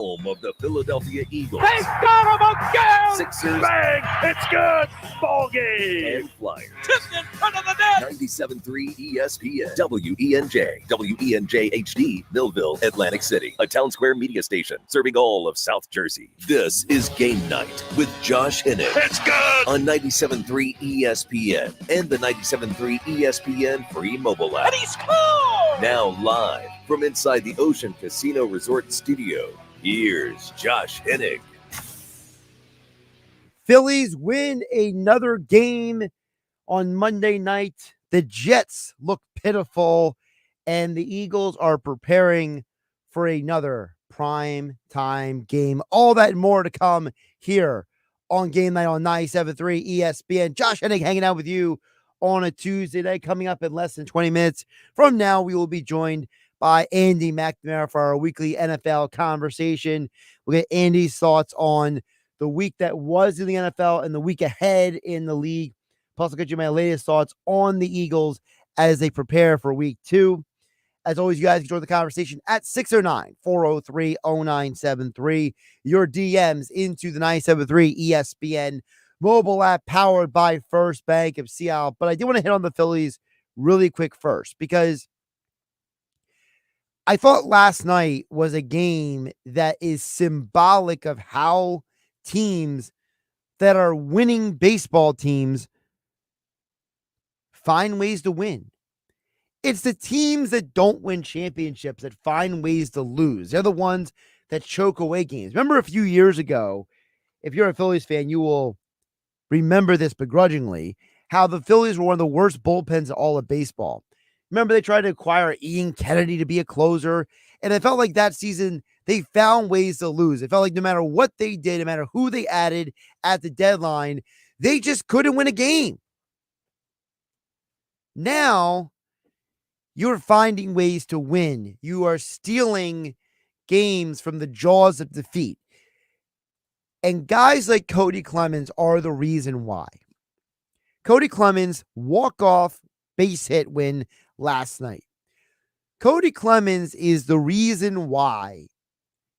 Home of the Philadelphia Eagles. They got him again! Sixers. Bang! It's good! Ball game! And Flyers. Tipped in front of the net! 97.3 ESPN. WENJ. WENJ HD. Millville, Atlantic City. A Town Square media station serving all of South Jersey. This is Game Night with Josh Hennig. It's good! On 97.3 ESPN and the 97.3 ESPN free mobile app. And he scored! Now live from inside the Ocean Casino Resort studio. Here's Josh Hennig. Phillies win another game on Monday night. The Jets look pitiful, and the Eagles are preparing for another prime time game. All that and more to come here on Game Night on 97.3 ESPN. Josh Hennig hanging out with you on a Tuesday night. Coming up in less than 20 minutes from now, we will be joined by Andy McNamara for our weekly NFL conversation. We'll get Andy's thoughts on the week that was in the NFL and the week ahead in the league. Plus, I'll get you my latest thoughts on the Eagles as they prepare for week 2. As always, you guys can join the conversation at 609-403-0973. Your DMs into the 97.3 ESPN mobile app powered by First Bank of Seattle. But I do want to hit on the Phillies really quick first, because I thought last night was a game that is symbolic of how teams that are winning baseball teams find ways to win. It's the teams that don't win championships that find ways to lose. They're the ones that choke away games. Remember a few years ago, if you're a Phillies fan, you will remember this begrudgingly, how the Phillies were one of the worst bullpens in all of baseball. Remember, they tried to acquire Ian Kennedy to be a closer, and it felt like that season they found ways to lose. It felt like no matter what they did, no matter who they added at the deadline, they just couldn't win a game. Now, you're finding ways to win. You are stealing games from the jaws of defeat. And guys like Cody Clemens are the reason why. Cody Clemens, walk-off base hit win last night. Cody Clemens is the reason why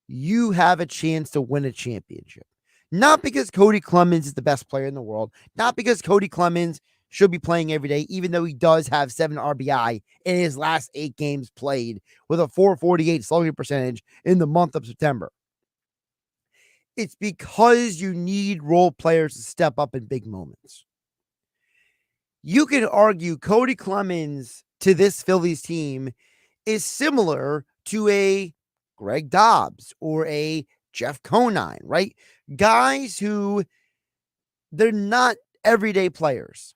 you have a chance to win a championship. Not because Cody Clemens is the best player in the world, not because Cody Clemens should be playing every day, even though he does have 7 RBI in his last 8 games played with a .448 slugging percentage in the month of September. It's because you need role players to step up in big moments. You can argue Cody Clemens to this Phillies team is similar to a Greg Dobbs or a Jeff Conine, right? Guys who, they're not everyday players,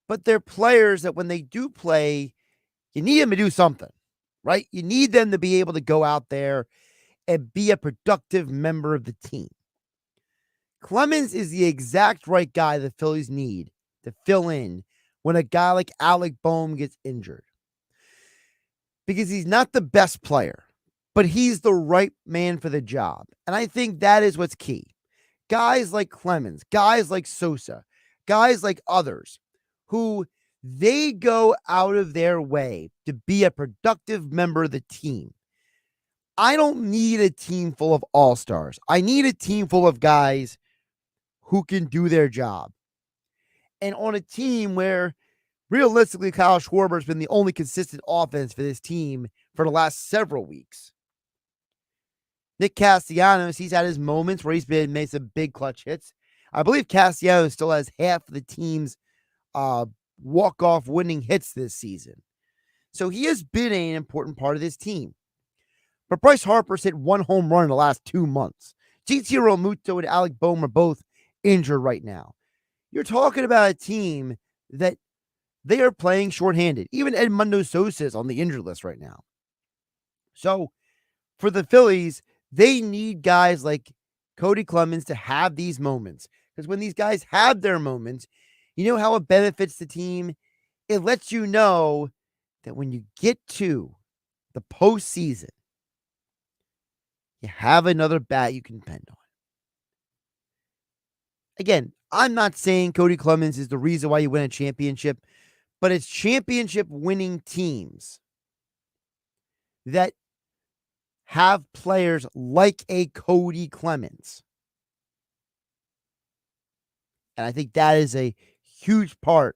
but they're players that when they do play, you need them to do something, right? You need them to be able to go out there and be a productive member of the team. Clemens is the exact right guy the Phillies need to fill in when a guy like Alec Boehm gets injured. Because he's not the best player, but he's the right man for the job. And I think that is what's key. Guys like Clemens, guys like Sosa, guys like others who they go out of their way to be a productive member of the team. I don't need a team full of all-stars. I need a team full of guys who can do their job. And on a team where realistically Kyle Schwarber's been the only consistent offense for this team for the last several weeks. Nick Castellanos, he's had his moments where he's made some big clutch hits. I believe Castellanos still has half the team's walk-off winning hits this season. So he has been an important part of this team. But Bryce Harper's hit 1 home run in the last 2 months. JT Realmuto and Alec Boehm are both injured right now. You're talking about a team that they are playing shorthanded. Even Edmundo Sosa is on the injured list right now. So for the Phillies, they need guys like Cody Clemens to have these moments. Because when these guys have their moments, you know how it benefits the team? It lets you know that when you get to the postseason, you have another bat you can depend on. Again, I'm not saying Cody Clemens is the reason why you win a championship, but it's championship winning teams that have players like a Cody Clemens. And I think that is a huge part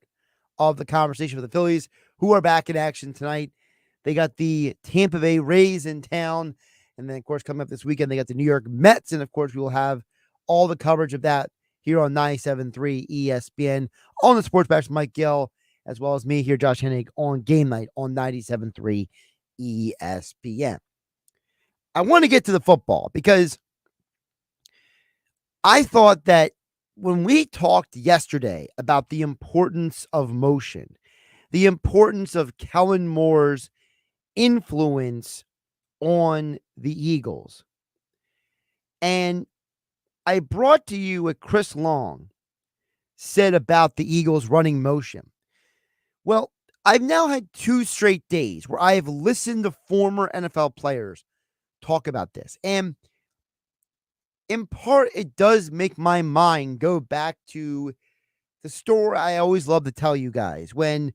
of the conversation for the Phillies, who are back in action tonight. They got the Tampa Bay Rays in town. And then, of course, coming up this weekend, they got the New York Mets. And, of course, we will have all the coverage of that here on 97.3 ESPN on the Sports Bash, Mike Gill, as well as me here, Josh Hennig, on Game Night on 97.3 ESPN. I want to get to the football because I thought that when we talked yesterday about the importance of motion, the importance of Kellen Moore's influence on the Eagles, and I brought to you what Chris Long said about the Eagles running motion. Well, I've now had 2 straight days where I have listened to former NFL players talk about this. And in part, it does make my mind go back to the story I always love to tell you guys when,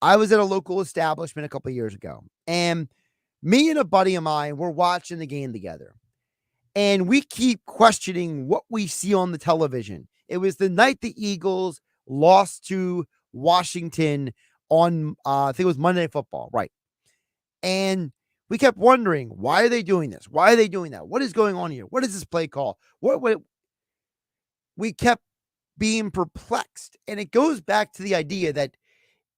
I was at a local establishment a couple of years ago, and me and a buddy of mine were watching the game together, and we keep questioning what we see on the television. It was the night the Eagles lost to Washington on, I think it was Monday Night Football, right? And we kept wondering, why are they doing this? Why are they doing that? What is going on here? What is this play call? What? We kept being perplexed. And it goes back to the idea that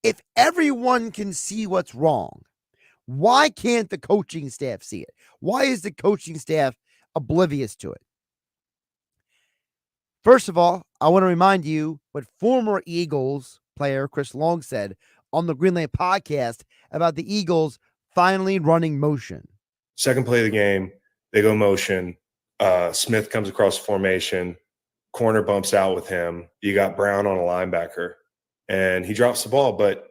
if everyone can see what's wrong, why can't the coaching staff see it? Why is the coaching staff oblivious to it? First of all, I want to remind you what former Eagles player Chris Long said on the Green Lane podcast about the Eagles finally running motion. Second play of the game, they go motion. Smith comes across formation. Corner bumps out with him. You got Brown on a linebacker, and he drops the ball. But,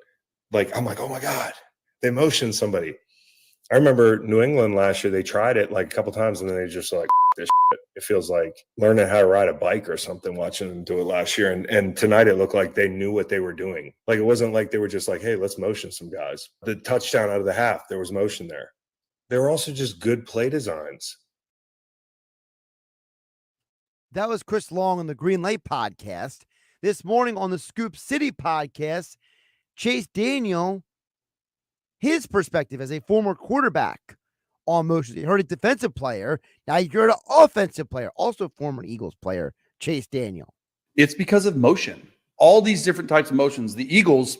I'm like, oh, my God, they motioned somebody. I remember New England last year, they tried it a couple times, and then they just like, this shit. It feels like learning how to ride a bike or something, watching them do it last year. And tonight it looked like they knew what they were doing. It wasn't like they were just like, hey, let's motion some guys. The touchdown out of the half, there was motion there. They were also just good play designs. That was Chris Long on the Green Light podcast. This morning on the Scoop City podcast, Chase Daniel, his perspective as a former quarterback on motion. You heard a defensive player. Now you heard an offensive player, also former Eagles player, Chase Daniel. It's because of motion. All these different types of motions. The Eagles,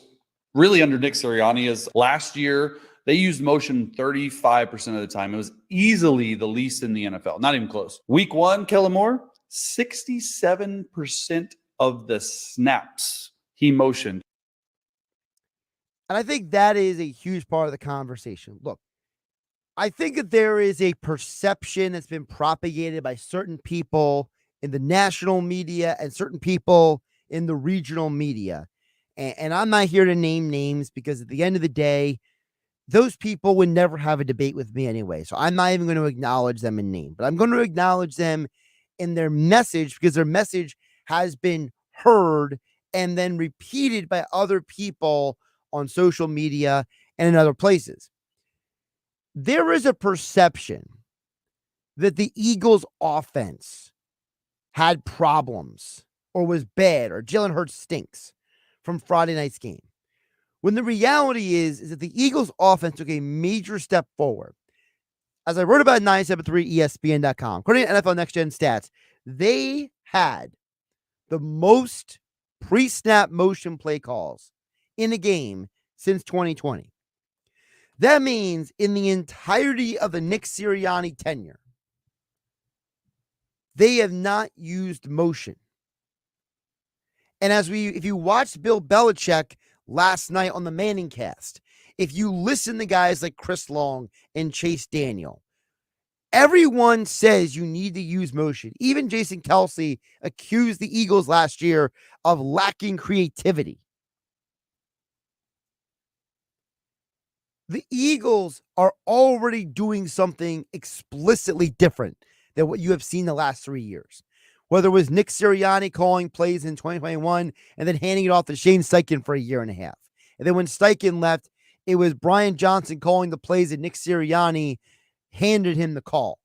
really under Nick Sirianni, is last year, they used motion 35% of the time. It was easily the least in the NFL. Not even close. Week 1, Kellen Moore, 67% of the snaps he motioned. And I think that is a huge part of the conversation. Look, I think that there is a perception that's been propagated by certain people in the national media and certain people in the regional media. And I'm not here to name names because at the end of the day, those people would never have a debate with me anyway. So I'm not even going to acknowledge them in name, but I'm going to acknowledge them in their message because their message has been heard and then repeated by other people on social media and in other places. There is a perception that the Eagles offense had problems or was bad or Jalen Hurts stinks from Friday night's game. When the reality is that the Eagles offense took a major step forward. As I wrote about 973ESPN.com, according to NFL Next Gen Stats, they had the most pre-snap motion play calls in a game since 2020. That means in the entirety of the Nick Sirianni tenure, they have not used motion. And if you watched Bill Belichick last night on the Manning cast, if you listen to guys like Chris Long and Chase Daniel, everyone says you need to use motion. Even Jason Kelsey accused the Eagles last year of lacking creativity. The Eagles are already doing something explicitly different than what you have seen the last 3 years. Whether it was Nick Sirianni calling plays in 2021 and then handing it off to Shane Steichen for a year and a half. And then when Steichen left, it was Brian Johnson calling the plays that Nick Sirianni handed him the call.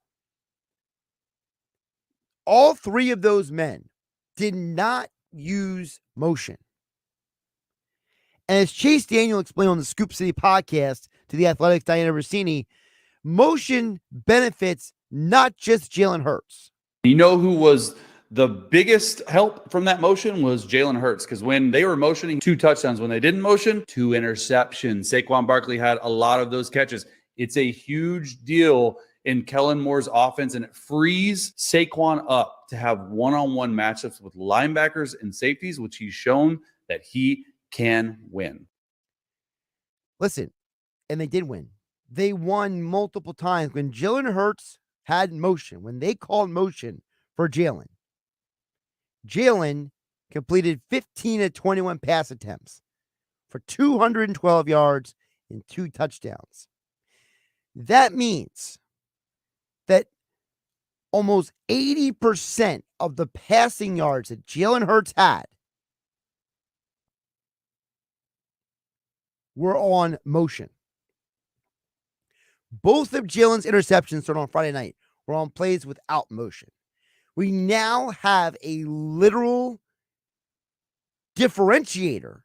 All three of those men did not use motion. And as Chase Daniel explained on the Scoop City podcast to the Athletics' Diana Rossini, motion benefits not just Jalen Hurts. You know who was the biggest help from that motion was Jalen Hurts, because when they were motioning, 2 touchdowns. When they didn't motion, 2 interceptions. Saquon Barkley had a lot of those catches. It's a huge deal in Kellen Moore's offense, and it frees Saquon up to have one-on-one matchups with linebackers and safeties, which he's shown that he can win. Listen, and they did win. They won multiple times when Jalen Hurts had motion, when they called motion for Jalen. Jalen completed 15 of 21 pass attempts for 212 yards and 2 touchdowns. That means that almost 80% of the passing yards that Jalen Hurts had were on motion. Both of Jalen's interceptions started on Friday night were on plays without motion. We now have a literal differentiator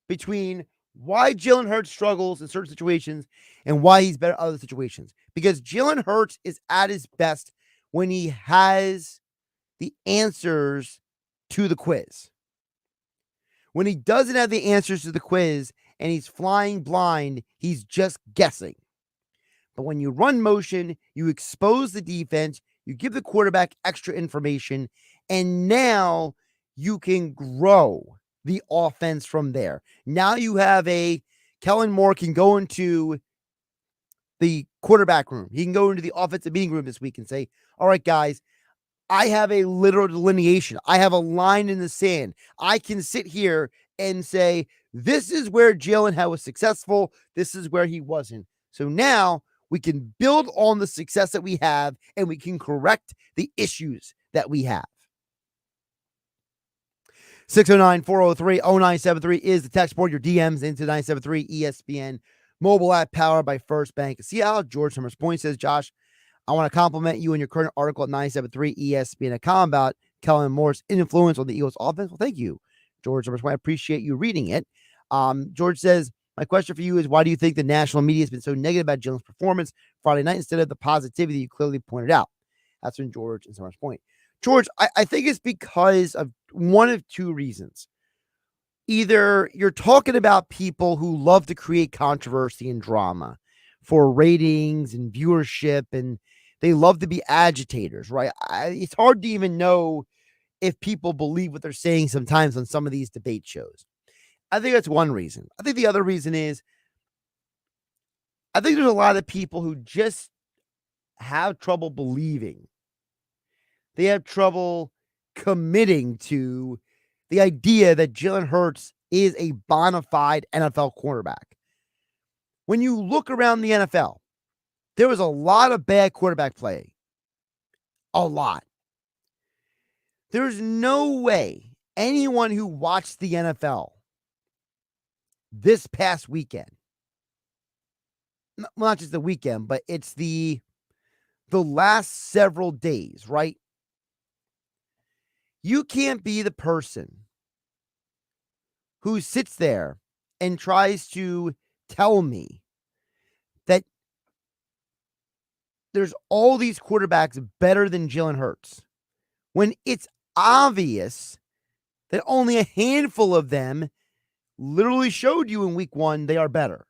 between why Jalen Hurts struggles in certain situations and why he's better in other situations. Because Jalen Hurts is at his best when he has the answers to the quiz. When he doesn't have the answers to the quiz and he's flying blind, he's just guessing. But when you run motion, you expose the defense, you give the quarterback extra information, and now you can grow the offense from there. Now you have Kellen Moore can go into the quarterback room. He can go into the offensive meeting room this week and say, all right, guys, I have a literal delineation. I have a line in the sand. I can sit here and say, this is where Jalen was successful. This is where he wasn't. So now we can build on the success that we have, and we can correct the issues that we have. 609-403-0973 is the text board. Your DMs into 973 ESPN mobile app powered by First Bank. See how George Summers Point says, Josh, I want to compliment you on your current article at 973 ESPN.com about Kellen Moore's influence on the Eagles offense. Well, thank you, George Summers Point. I appreciate you reading it. George says, my question for you is, why do you think the national media has been so negative about Jalen's performance Friday night instead of the positivity you clearly pointed out? That's from George and Summers Point. George, I think it's because of one of 2 reasons. Either you're talking about people who love to create controversy and drama for ratings and viewership, and they love to be agitators, right? It's hard to even know if people believe what they're saying sometimes on some of these debate shows. I think that's one reason. I think the other reason is I think there's a lot of people who just have trouble believing. They have trouble committing to the idea that Jalen Hurts is a bona fide NFL quarterback. When you look around the NFL, there was a lot of bad quarterback play. A lot. There's no way anyone who watched the NFL this past weekend, well, not just the weekend, but it's the last several days, right? You can't be the person who sits there and tries to tell me that there's all these quarterbacks better than Jalen Hurts when it's obvious that only a handful of them literally showed you in week 1 they are better.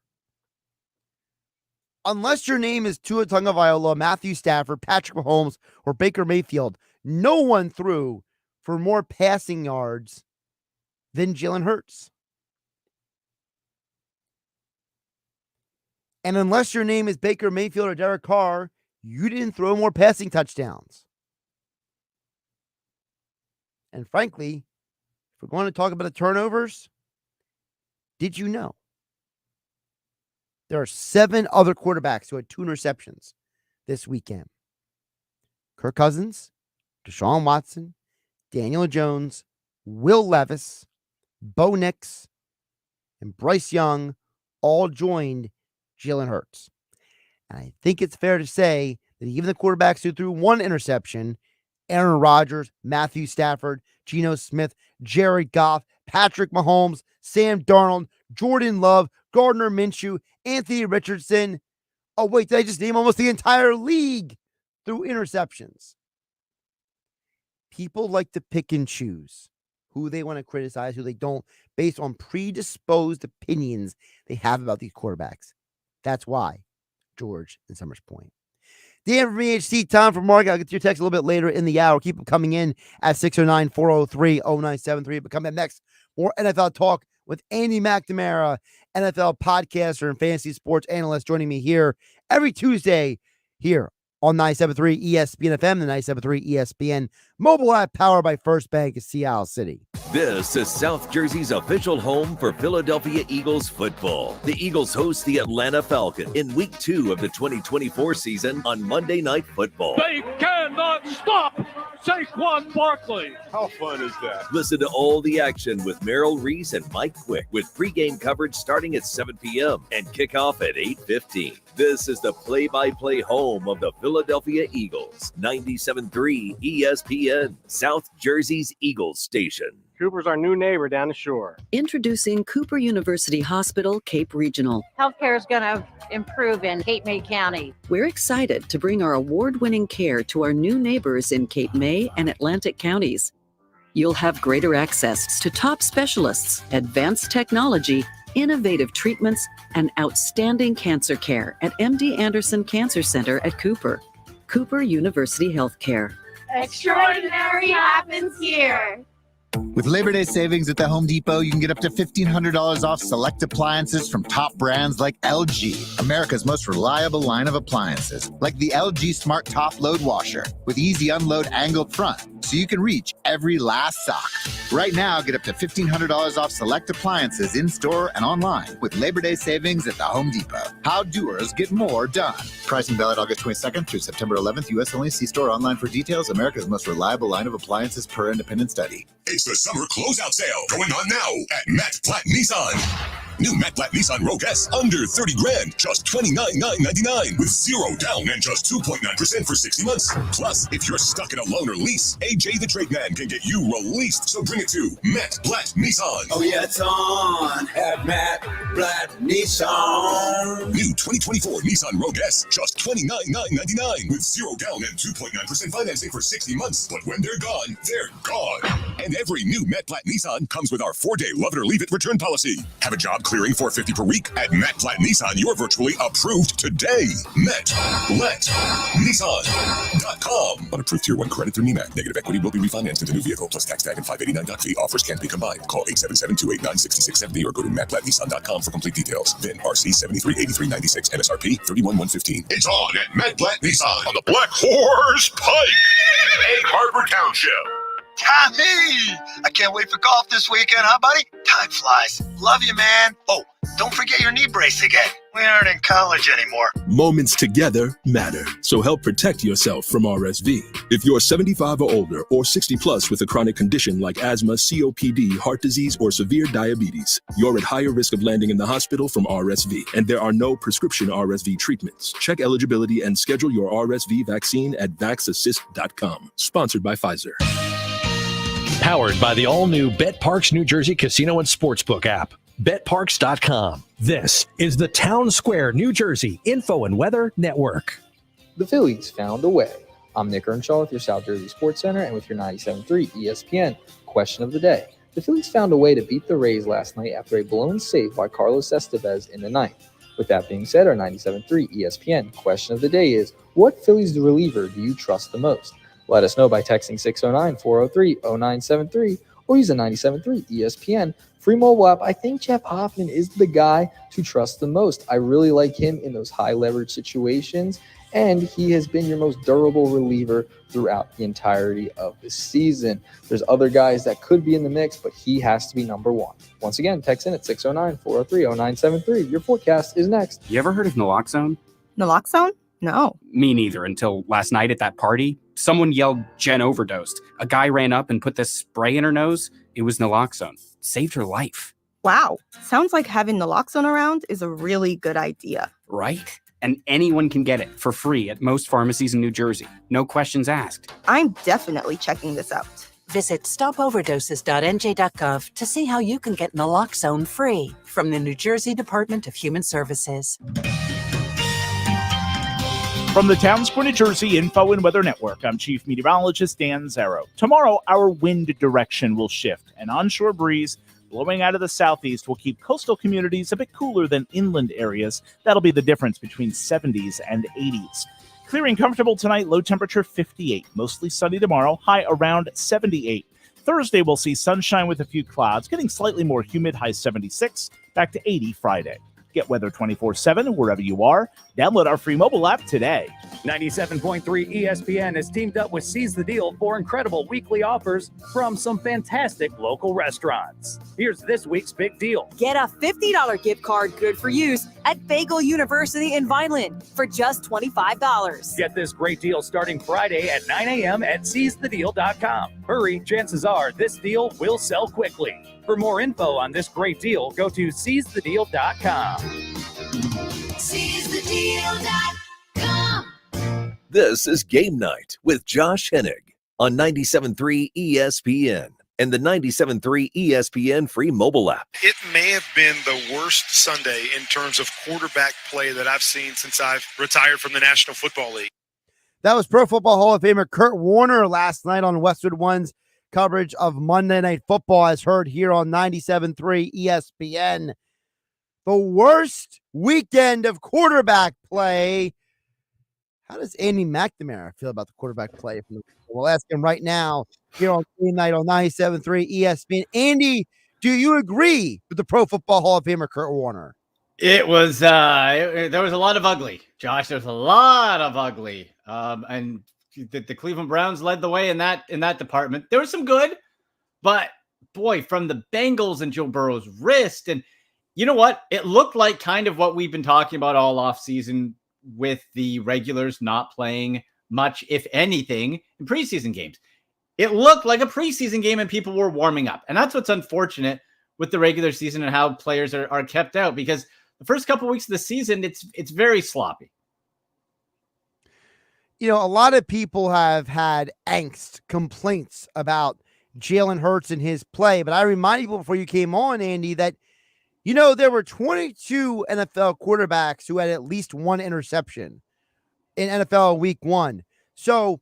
Unless your name is Tua Tagovailoa, Matthew Stafford, Patrick Mahomes, or Baker Mayfield, no one threw for more passing yards than Jalen Hurts. And unless your name is Baker Mayfield or Derek Carr, you didn't throw more passing touchdowns. And frankly, if we're going to talk about the turnovers, did you know there are 7 other quarterbacks who had 2 interceptions this weekend? Kirk Cousins, Deshaun Watson, Daniel Jones, Will Levis, Bo Nix, and Bryce Young all joined Jalen Hurts. And I think it's fair to say Even the quarterbacks who threw one interception, Aaron Rodgers, Matthew Stafford, Geno Smith, Jared Goff, Patrick Mahomes, Sam Darnold, Jordan Love, Gardner Minshew, Anthony Richardson. Oh, wait, did I just name almost the entire league through interceptions? People like to pick and choose who they want to criticize, who they don't, based on predisposed opinions they have about these quarterbacks. That's why, George and Summers Point. Dan from EHC, time for Mark. I'll get to your text a little bit later in the hour. Keep them coming in at 609-403-0973. But coming up next, more NFL talk with Andy McNamara, NFL podcaster and fantasy sports analyst, joining me here every Tuesday here on 97.3 ESPN FM, the 97.3 ESPN mobile app powered by First Bank of Seattle City. This is South Jersey's official home for Philadelphia Eagles football. The Eagles host the Atlanta Falcons in Week 2 of the 2024 season on Monday Night Football. They cannot stop Saquon Barkley. How fun is that? Listen to all the action with Merrill Reese and Mike Quick with pregame coverage starting at 7 p.m. and kickoff at 8:15. This is the play-by-play home of the Philadelphia Eagles. 97.3 ESPN, South Jersey's Eagles station. Cooper's our new neighbor down the shore. Introducing Cooper University Hospital, Cape Regional. Healthcare is going to improve in Cape May County. We're excited to bring our award-winning care to our new neighbors in Cape May and Atlantic counties. You'll have greater access to top specialists, advanced technology, innovative treatments, and outstanding cancer care at MD Anderson Cancer Center at Cooper. Cooper University Healthcare. Extraordinary happens here. With Labor Day savings at the Home Depot, you can get up to $1,500 off select appliances from top brands like LG, America's most reliable line of appliances, like the LG Smart Top Load Washer with easy unload angled front, so you can reach every last sock. Right now, get up to $1,500 off select appliances in-store and online with Labor Day savings at the Home Depot. How doers get more done. Pricing valid August 22nd through September 11th. U.S. only. See store online for details. America's most reliable line of appliances per independent study. It's the summer closeout sale going on now at Matt Platt Nissan. New Matt Platt Nissan Rogue S under 30 grand, just $29,999 with zero down and just 2.9% for 60 months. Plus, if you're stuck in a loan or lease, AJ the Trade Man can get you released. So bring it to Matt Platt Nissan. Oh yeah, it's on at Matt Platt Nissan. New 2024 Nissan Rogue S, just $29,999 with zero down and 2.9% financing for 60 months. But when they're gone, they're gone. And every new Matt Platt Nissan comes with our 4-day love it or leave it return policy. Have a job clearing $450 per week at Matt Platt Nissan. You're virtually approved today. MattPlattNissan.com. Unapproved Tier 1 credit through NEMAC. Negative equity will be refinanced into new vehicle plus tax tag and $589 doc fee. Offers can't be combined. Call 877-289-6670 or go to MattPlattNissan.com for complete details. VIN RC 738396 MSRP 31115. It's on at Matt Platt Nissan on the Black Horse Pike, Egg Harbor Township. Tommy, I can't wait for golf this weekend, huh, buddy? Time flies. Love you, man. Oh, don't forget your knee brace again. We aren't in college anymore. Moments together matter, so help protect yourself from RSV. If you're 75 or older or 60 plus with a chronic condition like asthma, COPD, heart disease, or severe diabetes, you're at higher risk of landing in the hospital from RSV, and there are no prescription RSV treatments. Check eligibility and schedule your RSV vaccine at vaxassist.com. Sponsored by Pfizer. Powered by the all-new BetParks New Jersey Casino and Sportsbook app. BetParks.com. This is the Town Square, New Jersey Info and Weather Network. The Phillies found a way. I'm Nick Earnshaw with your South Jersey Sports Center and with your 97.3 ESPN. Question of the day. The Phillies found a way to beat the Rays last night after a blown save by Carlos Estevez in the ninth. With that being said, our 97.3 ESPN question of the day is, what Phillies reliever do you trust the most? Let us know by texting 609-403-0973 or use the 97.3 ESPN free mobile app. I think Jeff Hoffman is the guy to trust the most. I really like him in those high leverage situations, and he has been your most durable reliever throughout the entirety of the season. There's other guys that could be in the mix, but he has to be number one. Once again, text in at 609-403-0973. Your forecast is next. You ever heard of naloxone? Naloxone? No. Me neither, until last night at that party. Someone yelled Jen overdosed. A guy ran up and put this spray in her nose. It was naloxone. Saved her life. Wow. Sounds like having naloxone around is a really good idea. Right? and anyone can get it for free at most pharmacies in New Jersey. No questions asked. I'm definitely checking this out. Visit stopoverdoses.nj.gov to see how you can get naloxone free from the New Jersey Department of Human Services. From the Town Square, New Jersey Info and Weather Network, I'm Chief Meteorologist Dan Zarrow. Tomorrow, our wind direction will shift. An onshore breeze blowing out of the southeast will keep coastal communities a bit cooler than inland areas. That'll be the difference between 70s and 80s. Clearing comfortable tonight, low temperature 58. Mostly sunny tomorrow, high around 78. Thursday, we'll see sunshine with a few clouds, getting slightly more humid, high 76, back to 80 Friday. Get weather 24/7 wherever you are. Download our free mobile app today. 97.3 ESPN has teamed up with Seize the Deal for incredible weekly offers from some fantastic local restaurants. Here's this week's big deal. Get a $50 gift card good for use at Bagel University in Vineland for just $25. Get this great deal starting Friday at 9 a.m. at seizethedeal.com. Hurry, chances are this deal will sell quickly. For more info on this great deal, go to seizethedeal.com. SeizeTheDeal.com. This is Game Night with Josh Hennig on 97.3 ESPN and the 97.3 ESPN free mobile app. It may have been the worst Sunday in terms of quarterback play that I've seen since I've retired from the National Football League. That was Pro Football Hall of Famer Kurt Warner last night on Westwood One's coverage of Monday Night Football, as heard here on 97.3 ESPN. The worst weekend of quarterback play. How does Andy McNamara feel about the quarterback play? We'll ask him right now here on Game Night on 97.3 ESPN. Andy, do you agree with the Pro Football Hall of Famer Kurt Warner? It was there was a lot of ugly, Josh. There's a lot of ugly, and the Cleveland Browns led the way in that department. There was some good, but boy, from the Bengals and Joe Burrow's wrist, and you know what? It looked like kind of what we've been talking about all offseason with the regulars not playing much, if anything, in preseason games. It looked like a preseason game and people were warming up. And that's what's unfortunate with the regular season and how players are kept out, because the first couple weeks of the season, it's very sloppy. You know, a lot of people have had angst, complaints about Jalen Hurts and his play. But I remind people before you came on, Andy, that, you know, there were 22 NFL quarterbacks who had at least one interception in NFL week 1. So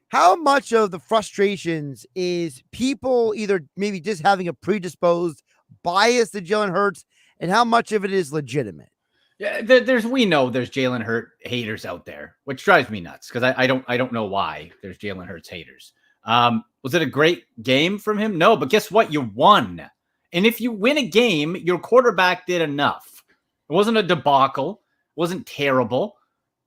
how much of the frustrations is people either maybe just having a predisposed bias to Jalen Hurts, and how much of it is legitimate? Yeah, we know there's Jalen Hurts haters out there, which drives me nuts because I don't know why there's Jalen Hurts haters. Was it a great game from him? No, but guess what? You won. And if you win a game, your quarterback did enough. It wasn't a debacle. It wasn't terrible.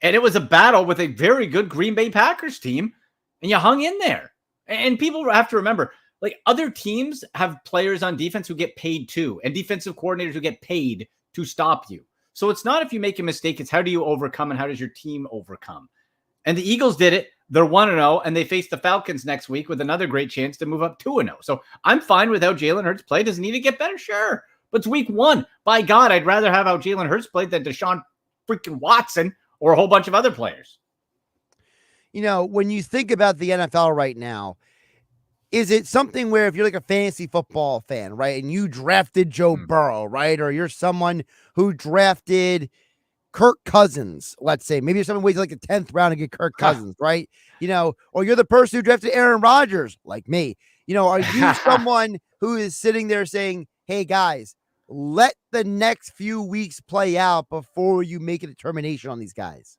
And it was a battle with a very good Green Bay Packers team. And you hung in there. And people have to remember, like, other teams have players on defense who get paid too, and defensive coordinators who get paid to stop you. So it's not if you make a mistake, it's how do you overcome and how does your team overcome? And the Eagles did it. They're 1-0, and they face the Falcons next week with another great chance to move up 2-0. So I'm fine with how Jalen Hurts played. Does he need to get better? Sure. But it's week 1. By God, I'd rather have how Jalen Hurts played than Deshaun freaking Watson or a whole bunch of other players. You know, when you think about the NFL right now, is it something where if you're like a fantasy football fan, right, and you drafted Joe Burrow, right, or you're someone who drafted Kirk Cousins, let's say, maybe you're someone who waits like the 10th round to get Kirk Cousins, right? You know, or you're the person who drafted Aaron Rodgers, like me. You know, are you someone who is sitting there saying, hey, guys, let the next few weeks play out before you make a determination on these guys?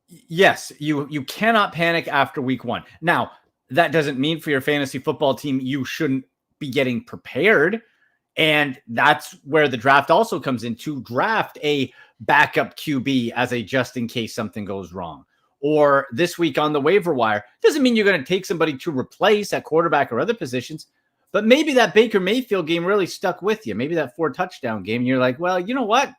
Yes, you cannot panic after week 1. Now, that doesn't mean for your fantasy football team you shouldn't be getting prepared. And that's where the draft also comes in, to draft a backup QB as a just in case something goes wrong. Or this week on the waiver wire, doesn't mean you're going to take somebody to replace at quarterback or other positions, but maybe that Baker Mayfield game really stuck with you. Maybe that 4 touchdown game. You're like, well, you know what?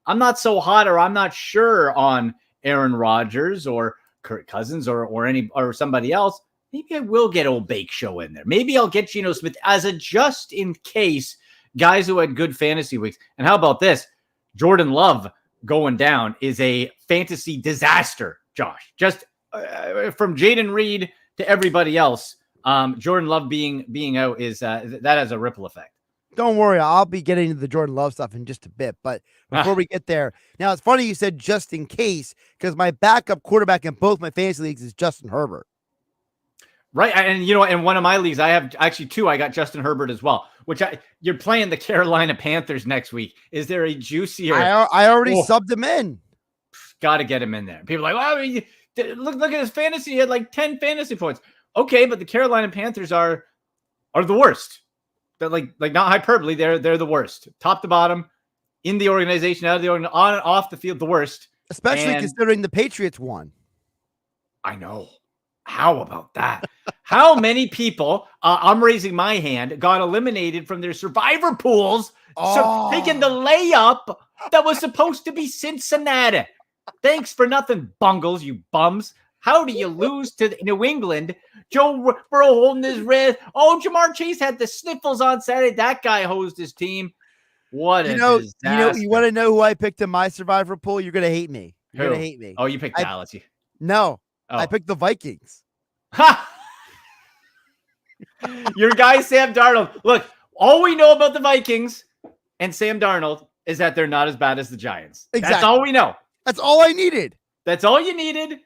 I'm not so hot, or I'm not sure on Aaron Rodgers or Kirk Cousins or somebody else. Maybe I will get old Bake Show in there. Maybe I'll get Geno Smith as a just in case guys who had good fantasy weeks. And how about this? Jordan Love going down is a fantasy disaster, Josh. Just from Jaden Reed to everybody else, Jordan Love being out is that has a ripple effect. Don't worry, I'll be getting into the Jordan Love stuff in just a bit. But before we get there, now it's funny you said just in case, because my backup quarterback in both my fantasy leagues is Justin Herbert. Right, and in one of my leagues, I have actually two. I got Justin Herbert as well. You're playing the Carolina Panthers next week. Is there a juicier? I already subbed him in. Got to get him in there. People are like, well, look at his fantasy. He had like 10 fantasy points. Okay, but the Carolina Panthers are the worst. They're like not hyperbole. They're the worst, top to bottom, in the organization, out of the organization, on and off the field, the worst. Especially considering the Patriots won. I know. How about that? How many people, I'm raising my hand, got eliminated from their survivor pools, taking the layup that was supposed to be Cincinnati? Thanks for nothing, bungles, you bums. How do you lose to New England? Joe Burrow holding his wrist. Oh, Jamar Chase had the sniffles on Saturday. That guy hosed his team. What a disaster. You want to know who I picked in my survivor pool? You're going to hate me. You're going to hate me. Oh, you picked Dallas. No. I picked the Vikings. Ha! Your guy, Sam Darnold. Look, all we know about the Vikings and Sam Darnold is that they're not as bad as the Giants. Exactly. That's all we know. That's all I needed. That's all you needed.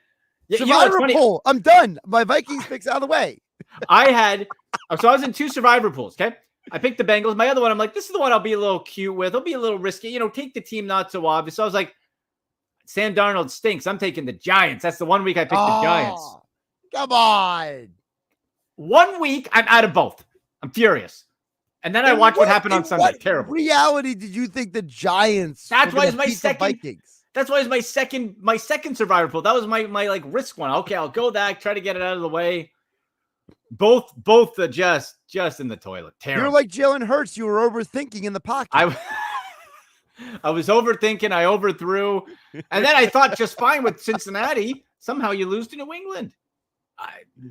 Survivor pool. I'm done. My Vikings picks out of the way. I was in two survivor pools. Okay. I picked the Bengals. My other one, I'm like, this is the one I'll be a little cute with. It'll be a little risky. Take the team not so obvious. So I was like, Sam Darnold stinks. I'm taking the Giants. That's the one week I picked the Giants. Come on. 1 week, I'm out of both. I'm furious. And then I watched what happened on Sunday. What terrible. Reality did you think the Giants? That's why it's my second Vikings. That's why it's my second survivor pool. That was my like risk one. Okay, I'll go that, try to get it out of the way. Both just in the toilet. Terrible. You're like Jalen Hurts. You were overthinking in the pocket. I was overthinking. I overthrew. And then I thought just fine with Cincinnati. Somehow you lose to New England.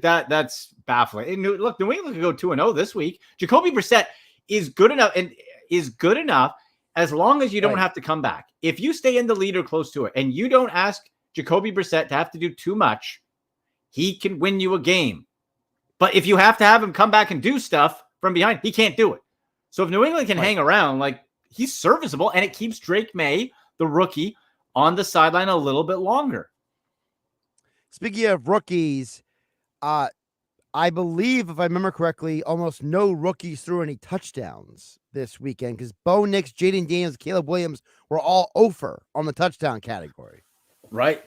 That's baffling. Look, New England could go 2-0 this week. Jacoby Brissett is good enough as long as you don't have to come back. If you stay in the lead or close to it and you don't ask Jacoby Brissett to have to do too much, he can win you a game. But if you have to have him come back and do stuff from behind, he can't do it. So if New England can hang around, like, he's serviceable, and it keeps Drake May, the rookie, on the sideline a little bit longer. Speaking of rookies, I believe, if I remember correctly, almost no rookies threw any touchdowns this weekend because Bo Nix, Jaden Daniels, Caleb Williams were all over on the touchdown category. Right?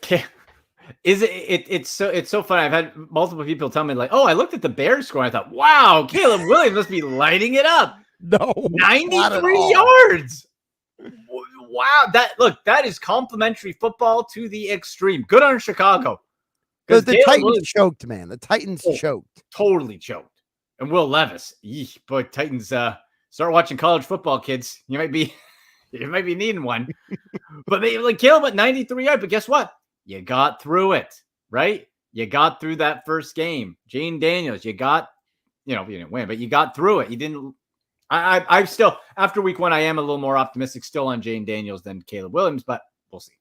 It's so funny. I've had multiple people tell me, like, oh, I looked at the Bears score. I thought, wow, Caleb Williams must be lighting it up. No, 93 yards. Wow. That is complimentary football to the extreme. Good on Chicago. Because the Titans choked, man. The Titans choked. Totally choked. And Will Levis. Boy, Titans, start watching college football, kids. You might be needing one. But Caleb at 93 yards. But guess what? You got through it, right? You got through that first game. Jane Daniels, you didn't win, but you got through it. You didn't. I'm still, after week one, I am a little more optimistic still on Jane Daniels than Caleb Williams, but we'll see.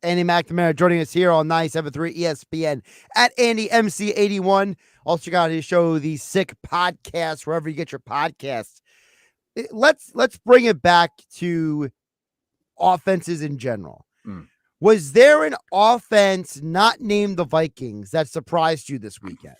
Andy McNamara joining us here on 97.3 ESPN at AndyMC81. Also got to show the Sick Podcast wherever you get your podcasts. Let's bring it back to offenses in general. Was there an offense not named the Vikings that surprised you this weekend?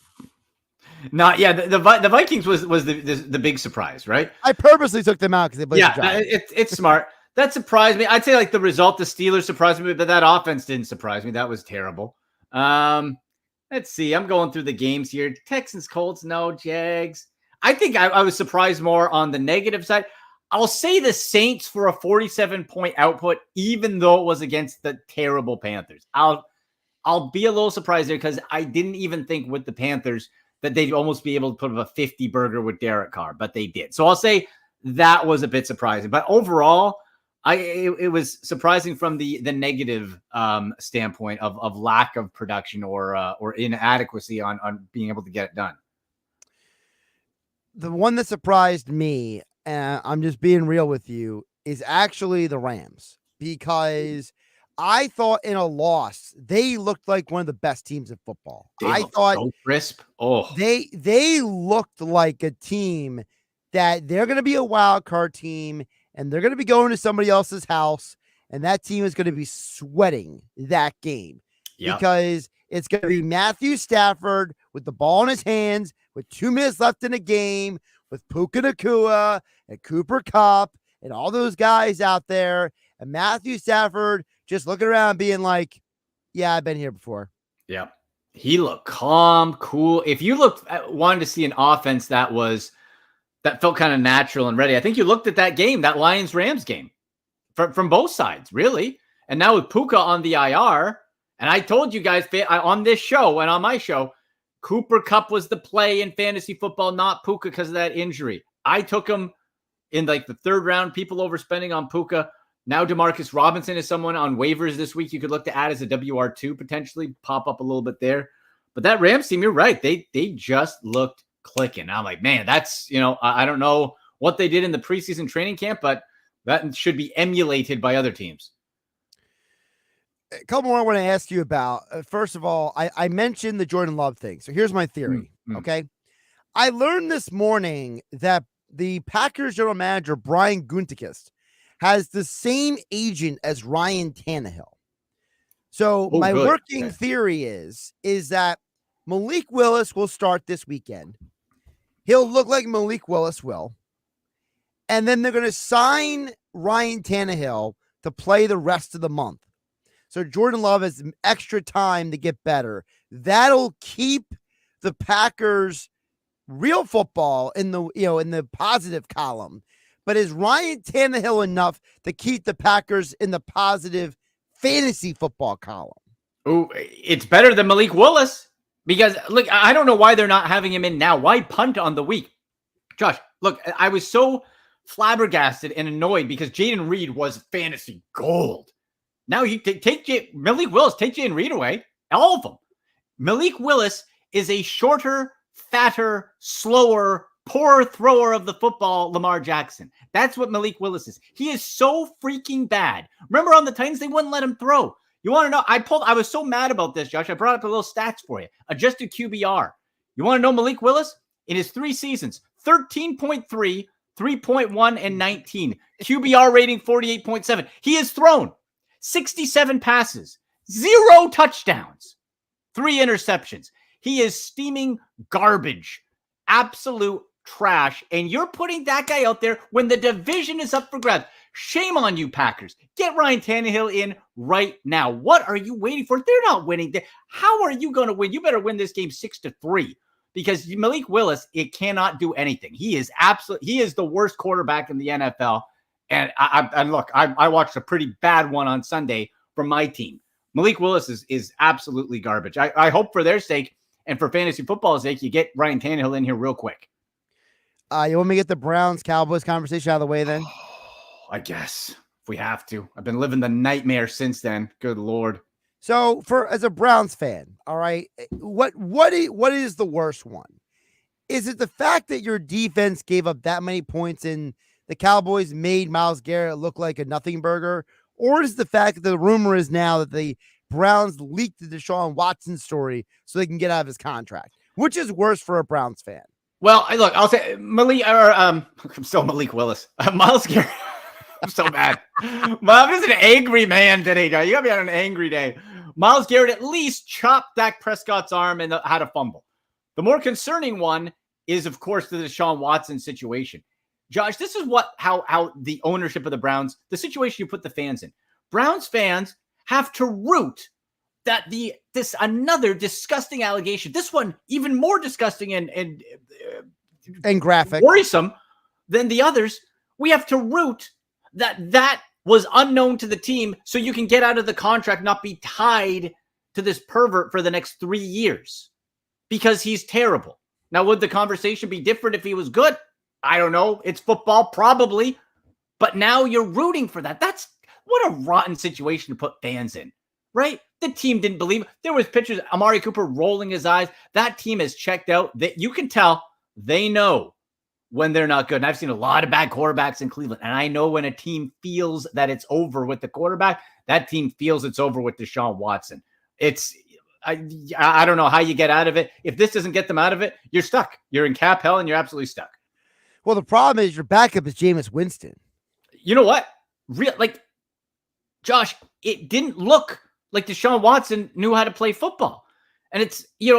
The Vikings was the big surprise, right? I purposely took them out because they played the Giants. It's smart. That surprised me. I'd say like the result, the Steelers surprised me, but that offense didn't surprise me. That was terrible. Let's see. I'm going through the games here. Texans, Colts, no. Jags. I think I was surprised more on the negative side. I'll say the Saints for a 47-point output, even though it was against the terrible Panthers. I'll be a little surprised there because I didn't even think with the Panthers that they'd almost be able to put up a 50 burger with Derek Carr, but they did. So I'll say that was a bit surprising. But overall, it was surprising from the negative standpoint of lack of production or inadequacy on being able to get it done. The one that surprised me, and I'm just being real with you, is actually the Rams. because I thought in a loss, they looked like one of the best teams in football. I thought so crisp. Oh, they looked like a team that they're going to be a wild card team and they're going to be going to somebody else's house. And that team is going to be sweating that game because it's going to be Matthew Stafford with the ball in his hands with 2 minutes left in the game with Puka Nacua and Cooper Kupp and all those guys out there. And Matthew Stafford just looking around being like, yeah, I've been here before. Yeah. He looked calm, cool. If you wanted to see an offense that felt kind of natural and ready, I think you looked at that game, that Lions-Rams game from both sides, really. And now with Puka on the IR, and I told you guys on this show and on my show, Cooper Kupp was the play in fantasy football, not Puka because of that injury. I took him in like the 3rd round, people overspending on Puka. Now Demarcus Robinson is someone on waivers this week you could look to add as a WR2, potentially pop up a little bit there. But that Rams team, you're right. They just looked clicking. I'm like, man, that's, I don't know what they did in the preseason training camp, but that should be emulated by other teams. A couple more I want to ask you about. First of all, I mentioned the Jordan Love thing. So here's my theory. Okay. I learned this morning that the Packers general manager, Brian Gutekunst, has the same agent as Ryan Tannehill. So my working theory is that Malik Willis will start this weekend. He'll look like Malik Willis will. And then they're going to sign Ryan Tannehill to play the rest of the month. So Jordan Love has extra time to get better. That'll keep the Packers real football in the positive column. But is Ryan Tannehill enough to keep the Packers in the positive fantasy football column? Oh, it's better than Malik Willis because, look, I don't know why they're not having him in now. Why punt on the week? Josh, look, I was so flabbergasted and annoyed because Jaden Reed was fantasy gold. Now you take Malik Willis, take Jaden Reed away, all of them. Malik Willis is a shorter, fatter, slower, poorer thrower of the football, Lamar Jackson. That's what Malik Willis is. He is so freaking bad. Remember on the Titans, they wouldn't let him throw. You want to know? I was so mad about this, Josh. I brought up a little stats for you. Adjusted QBR. You want to know Malik Willis? In his 3 seasons, 13.3, 3.1, and 19. QBR rating 48.7. He has thrown 67 passes, 0 touchdowns, 3 interceptions. He is steaming garbage. Absolute trash. And you're putting that guy out there when the division is up for grabs. Shame on you, Packers. Get Ryan Tannehill in right now. What are you waiting for? They're not winning. How are you going to win? You better win this game 6-3 because Malik Willis, it cannot do anything. He is the worst quarterback in the NFL. And I watched a pretty bad one on Sunday from my team. Malik Willis is absolutely garbage. I hope for their sake and for fantasy football's sake, you get Ryan Tannehill in here real quick. You want me to get the Browns-Cowboys conversation out of the way then? I guess if we have to. I've been living the nightmare since then. Good Lord. So as a Browns fan, all right, what is the worst one? Is it the fact that your defense gave up that many points and the Cowboys made Myles Garrett look like a nothing burger? Or is the fact that the rumor is now that the Browns leaked the Deshaun Watson story so they can get out of his contract? Which is worse for a Browns fan? Well, look, I'll say I'm still Malik Willis. Myles Garrett. I'm so mad. I'm just an angry man today, guy. You got me on an angry day. Myles Garrett at least chopped Dak Prescott's arm and had a fumble. The more concerning one is, of course, the Deshaun Watson situation. Josh, this is how the ownership of the Browns, the situation you put the fans in. Browns fans have to root that this another disgusting allegation, this one even more disgusting and graphic, worrisome than the others. We have to root that was unknown to the team so you can get out of the contract, not be tied to this pervert for the next 3 years because he's terrible. Now, would the conversation be different if he was good? I don't know. It's football, probably. But now you're rooting for that. That's what a rotten situation to put fans in, right? The team didn't believe. There was pictures, Amari Cooper rolling his eyes. That team has checked out. That you can tell they know when they're not good. And I've seen a lot of bad quarterbacks in Cleveland. And I know when a team feels that it's over with the quarterback, that team feels it's over with Deshaun Watson. I don't know how you get out of it. If this doesn't get them out of it, you're stuck. You're in cap hell and you're absolutely stuck. Well, the problem is your backup is Jameis Winston. You know what? Josh, it didn't look like Deshaun Watson knew how to play football. And it's, he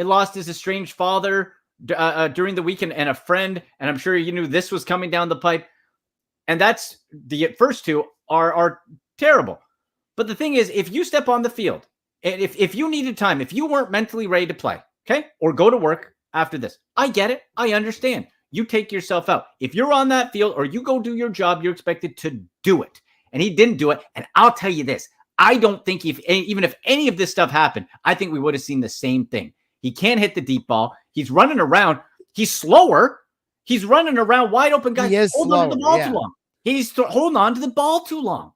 lost his estranged father during the weekend and a friend. And I'm sure you knew this was coming down the pipe. And that's the first two are terrible. But the thing is, if you step on the field, and if you needed time, if you weren't mentally ready to play, okay, or go to work after this, I get it. I understand. You take yourself out. If you're on that field or you go do your job, you're expected to do it. And he didn't do it. And I'll tell you this, I don't think even if any of this stuff happened, I think we would have seen the same thing. He can't hit the deep ball. He's running around. He's slower. He's running around wide open guys. He is holding on to the ball too long. He's holding on to the ball too long.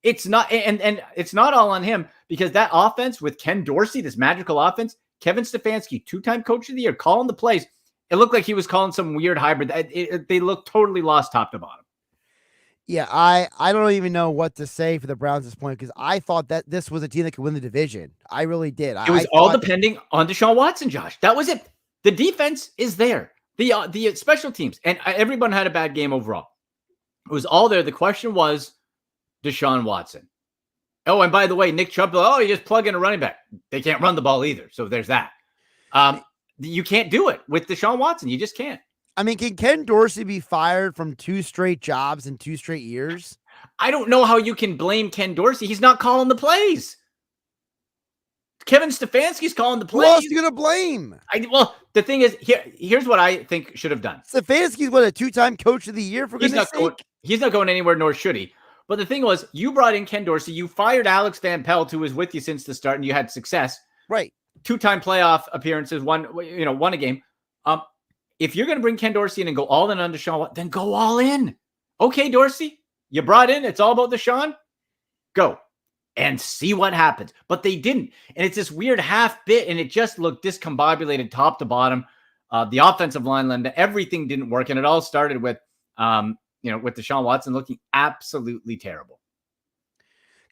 It's not, and it's not all on him, because that offense with Ken Dorsey, this magical offense, Kevin Stefanski, 2-time coach of the year, calling the plays. It looked like he was calling some weird hybrid. They looked totally lost top to bottom. Yeah, I don't even know what to say for the Browns at this point, because I thought that this was a team that could win the division. I really did. It was all depending on Deshaun Watson, Josh. That was it. The defense is there. The special teams, and everyone had a bad game overall. It was all there. The question was Deshaun Watson. Oh, and by the way, Nick Chubb, you just plug in a running back. They can't run the ball either, so there's that. You can't do it with Deshaun Watson. You just can't. I mean, can Ken Dorsey be fired from 2 straight jobs in 2 straight years? I don't know how you can blame Ken Dorsey. He's not calling the plays. Kevin Stefanski's calling the plays. Who else are you going to blame? Well, the thing is, here's what I think should have done. Stefanski's a 2-time coach of the year, for goodness sake? He's not going anywhere, nor should he. But the thing was, you brought in Ken Dorsey. You fired Alex Van Pelt, who was with you since the start, and you had success. Right. 2-time playoff appearances, won a game. If you're going to bring Ken Dorsey in and go all in on Deshaun, then go all in. Okay, Dorsey, you brought in. It's all about Deshaun. Go and see what happens. But they didn't. And it's this weird half bit, and it just looked discombobulated top to bottom. The offensive line, everything didn't work. And it all started with, with Deshaun Watson looking absolutely terrible.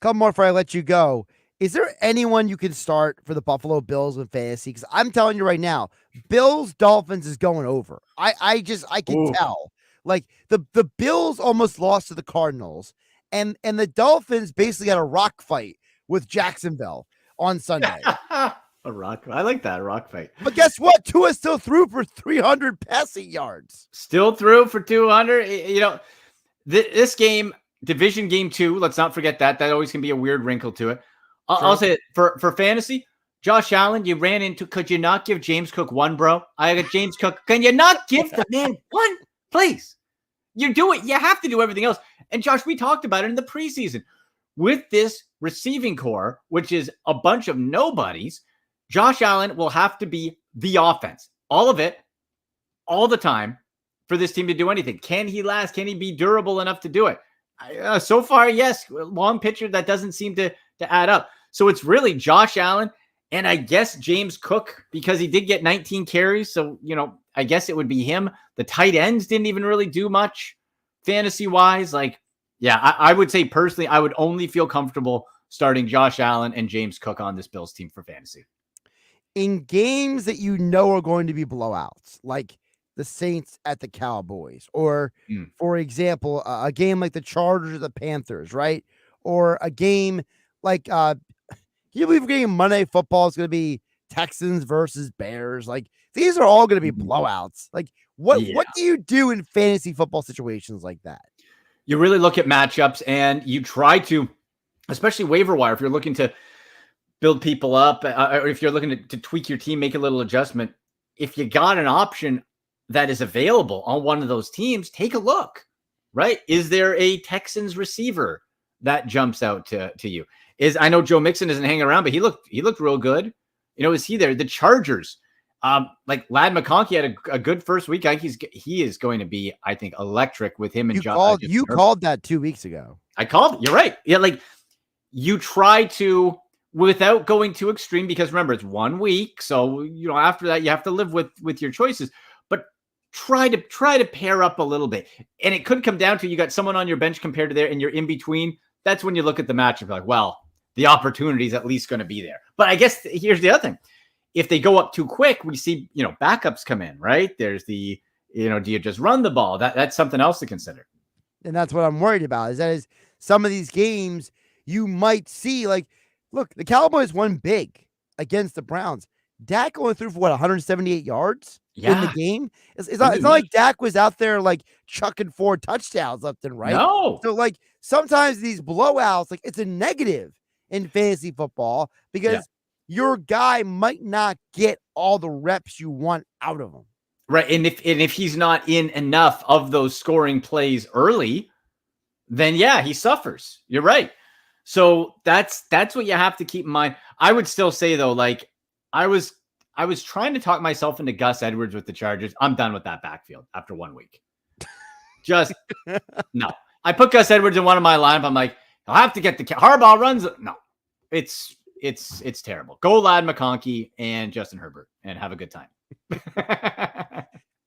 Couple more before I let you go. Is there anyone you can start for the Buffalo Bills in fantasy? Because I'm telling you right now, Bills Dolphins is going over. I can tell. Like the Bills almost lost to the Cardinals, and the Dolphins basically had a rock fight with Jacksonville on Sunday. A rock. I like that, a rock fight. But guess what? Tua still threw for 300 passing yards. Still threw for 200. This game, division game 2. Let's not forget that. That always can be a weird wrinkle to it. I'll say it for fantasy. Josh Allen, you ran into. Could you not give James Cook one, bro? I got James Cook. Can you not give the man one, please? You do it. You have to do everything else. And Josh, we talked about it in the preseason with this receiving core, which is a bunch of nobodies. Josh Allen will have to be the offense, all of it, all the time, for this team to do anything. Can he last? Can he be durable enough to do it? So far, yes. Long picture, that doesn't seem to add up. So it's really Josh Allen and I guess James Cook, because he did get 19 carries. So, I guess it would be him. The tight ends didn't even really do much fantasy-wise. I would say personally, I would only feel comfortable starting Josh Allen and James Cook on this Bills team for fantasy. In games that are going to be blowouts, like the Saints at the Cowboys, or, for example, a game like the Chargers or the Panthers, right? Or a game like, can you believe game Monday football is going to be Texans versus Bears? Like, these are all going to be blowouts. Like, what do you do in fantasy football situations like that? You really look at matchups and you try to, especially waiver wire, if you're looking to build people up, or if you're looking to tweak your team, make a little adjustment. If you got an option that is available on one of those teams, take a look, right? Is there a Texans receiver that jumps out to you? I know Joe Mixon isn't hanging around, but he looked real good. Is he there? The Chargers, like Ladd McConkey had a good first week. I think he is going to be, I think, electric with him and John. You called that 2 weeks ago. I called. You're right. Yeah, you try to, without going too extreme, because remember, it's 1 week. So, after that, you have to live with your choices. But try to pair up a little bit. And it could come down to you got someone on your bench compared to there and you're in between. That's when you look at the matchup like, well, the opportunity is at least going to be there. But I guess here's the other thing. If they go up too quick, we see, backups come in, right? There's the, do you just run the ball? That's something else to consider. And that's what I'm worried about is some of these games you might see, like, look, the Cowboys won big against the Browns. Dak only threw for 178 yards in the game. It's not like Dak was out there like chucking 4 touchdowns left and right. No. So like sometimes these blowouts, like it's a negative in fantasy football because your guy might not get all the reps you want out of him. Right. And if he's not in enough of those scoring plays early, then he suffers. You're right. So that's what you have to keep in mind. I would still say though, like I was trying to talk myself into Gus Edwards with the Chargers. I'm done with that backfield after 1 week. Just no. I put Gus Edwards in one of my lineup. I'm like, I'll have to get the Harbaugh runs. No, it's terrible. Go Lad McConkey and Justin Herbert and have a good time.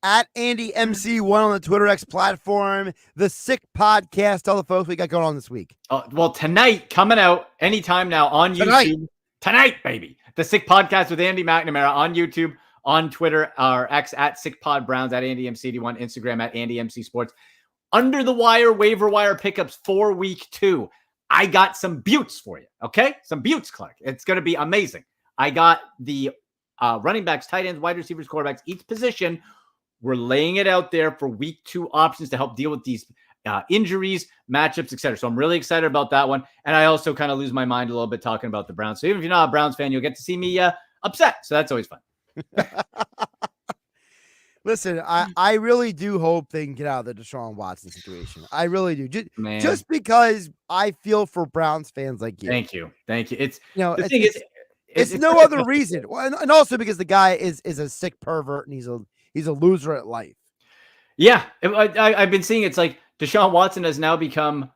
At Andy MC1 on the Twitter X platform, the Sick Podcast. Tell the folks we got going on this week. Well, tonight, coming out anytime now on YouTube. Tonight, baby. The Sick Podcast with Andy McNamara on YouTube, on Twitter, or X at SickPodBrowns, at AndyMCD1, Instagram at AndyMC Sports. Under the wire, waiver wire pickups for week 2. I got some buttes for you, okay? Some buttes, Clark. It's going to be amazing. I got the running backs, tight ends, wide receivers, quarterbacks, each position. We're laying it out there for week 2 options to help deal with these injuries, matchups, etc. So I'm really excited about that one. And I also kind of lose my mind a little bit talking about the Browns. So even if you're not a Browns fan, you'll get to see me upset. So that's always fun. Listen, I really do hope they can get out of the Deshaun Watson situation. I really do. Just because I feel for Browns fans like you. Thank you. It's the thing is, it's no other reason. And also because the guy is a sick pervert and he's a loser at life. Yeah, I've been seeing it's like Deshaun Watson has now become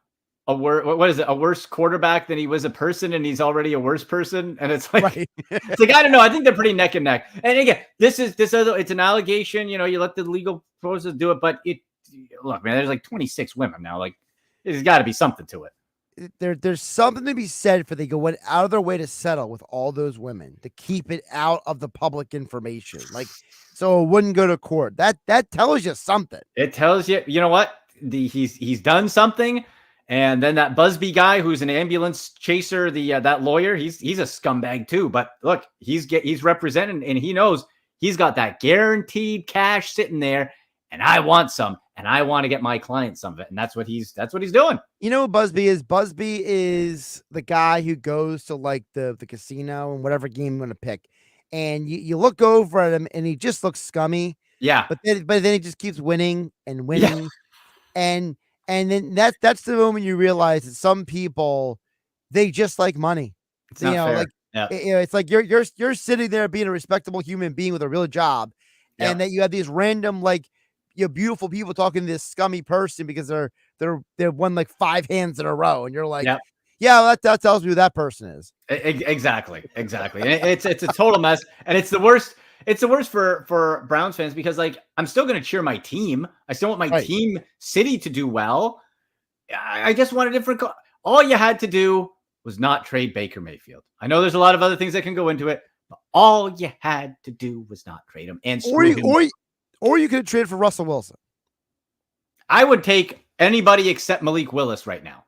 a worse quarterback than he was a person, and he's already a worse person. And it's like, it's like I don't know. I think they're pretty neck and neck. And again, it's an allegation. You let the legal process do it, but look, man, there's like 26 women now. Like, there's got to be something to it. There's something to be said for they went out of their way to settle with all those women to keep it out of the public information, like so it wouldn't go to court. That tells you something. It tells you, you know what, he's done something, and then that Busby guy who's an ambulance chaser, that lawyer, he's a scumbag too. But look, he's representing, and he knows he's got that guaranteed cash sitting there, and I want some. And I want to get my client some of it. And that's what he's doing. You know what Busby is? Busby is the guy who goes to like the casino and whatever game you want to pick. And you look over at him and he just looks scummy. Yeah. But then he just keeps winning and winning. Yeah. And then that's the moment you realize that some people, they just like money. It's not fair. Like it's like you're sitting there being a respectable human being with a real job. Yeah. And that you have these random like beautiful people talking to this scummy person because they've won like 5 hands in a row, and you're like, that tells me who that person is. Exactly. And it's a total mess, and it's the worst. It's the worst for Browns fans because like I'm still going to cheer my team. I still want my team city to do well. I just want a different. All you had to do was not trade Baker Mayfield. I know there's a lot of other things that can go into it, but all you had to do was not trade him and Or you could trade for Russell Wilson. I would take anybody except Malik Willis right now.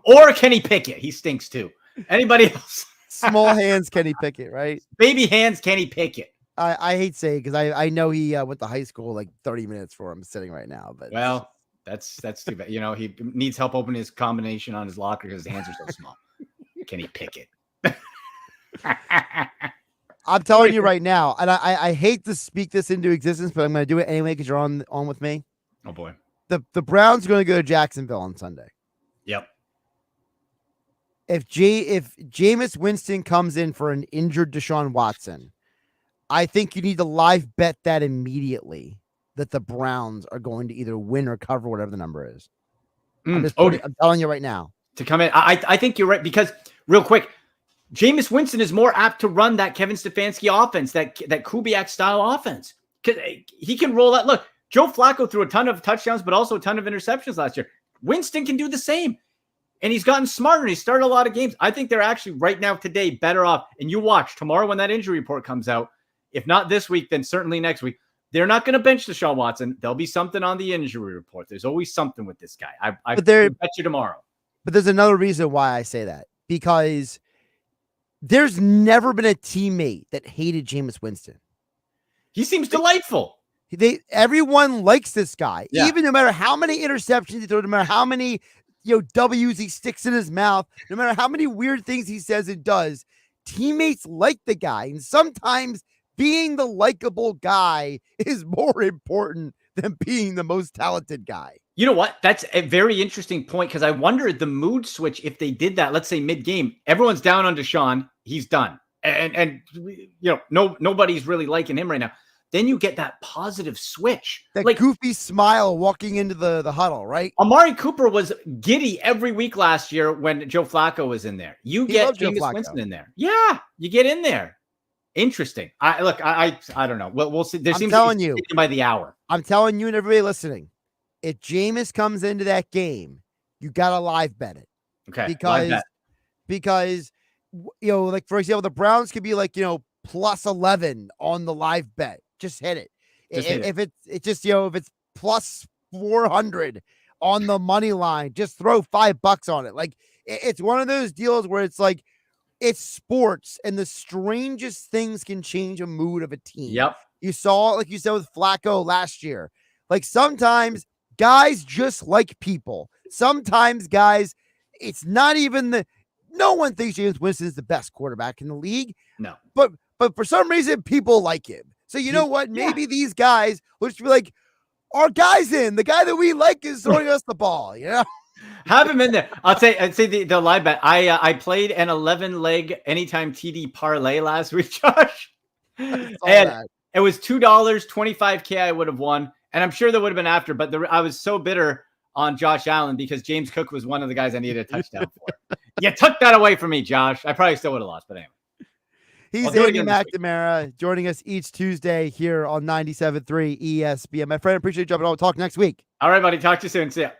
Or Kenny Pickett. He stinks too. Anybody else? Small hands Kenny Pickett, right? Baby hands Kenny Pickett. I hate saying because I know he went to high school like 30 minutes for him sitting right now. But well, that's too bad. He needs help opening his combination on his locker because his hands are so small. Kenny Pickett. I'm telling you right now, and I hate to speak this into existence, but I'm going to do it anyway because you're on with me. Oh, boy. The Browns are going to go to Jacksonville on Sunday. Yep. If Jameis Winston comes in for an injured Deshaun Watson, I think you need to live bet that immediately that the Browns are going to either win or cover whatever the number is. I'm telling you right now. To come in, I think you're right because real quick, Jameis Winston is more apt to run that Kevin Stefanski offense, that Kubiak style offense. Because he can roll that. Look, Joe Flacco threw a ton of touchdowns, but also a ton of interceptions last year. Winston can do the same. And he's gotten smarter. He started a lot of games. I think they're actually right now today better off. And you watch tomorrow when that injury report comes out. If not this week, then certainly next week. They're not going to bench Deshaun Watson. There'll be something on the injury report. There's always something with this guy. I bet you tomorrow. But there's another reason why I say that. Because there's never been a teammate that hated Jameis Winston. He seems delightful. Everyone likes this guy. Yeah. Even no matter how many interceptions he throws, no matter how many W's he sticks in his mouth, no matter how many weird things he says and does, teammates like the guy. And sometimes being the likable guy is more important than being the most talented guy. You know what? That's a very interesting point, because I wonder the mood switch if they did that, let's say mid-game, everyone's down on Deshaun, he's done. And nobody's really liking him right now. Then you get that positive switch. That goofy smile walking into the huddle, right? Amari Cooper was giddy every week last year when Joe Flacco was in there. You get Jameis Winston in there. Yeah, you get in there. Interesting. I don't know. We'll see. There seems to be by the hour. I'm telling you and everybody listening, if Jameis comes into that game, you got to live bet it. Okay. Because like for example, the Browns could be like, plus 11 on the live bet. Just hit it. If it's plus 400 on the money line, just throw $5 on it. Like it's one of those deals where it's like, it's sports and the strangest things can change a mood of a team. Yep. You saw, like you said with Flacco last year, like sometimes guys just like people. Sometimes guys, it's not even no one thinks Jameis Winston is the best quarterback in the league. No. But for some reason, people like him. So you know what? Maybe these guys will just be like, our guy's in. The guy that we like is throwing us the ball, Have him in there. I'd say the live bet. I played an 11-leg anytime TD parlay last week, Josh. And it was $2, 25K I would have won. And I'm sure there would have been after, but I was so bitter on Josh Allen because James Cook was one of the guys I needed a touchdown for. You took that away from me, Josh. I probably still would have lost, but anyway. He's Hennig McNamara joining us each Tuesday here on 97.3 ESPN. My friend, appreciate you jumping on. We'll talk next week. All right, buddy. Talk to you soon. See ya.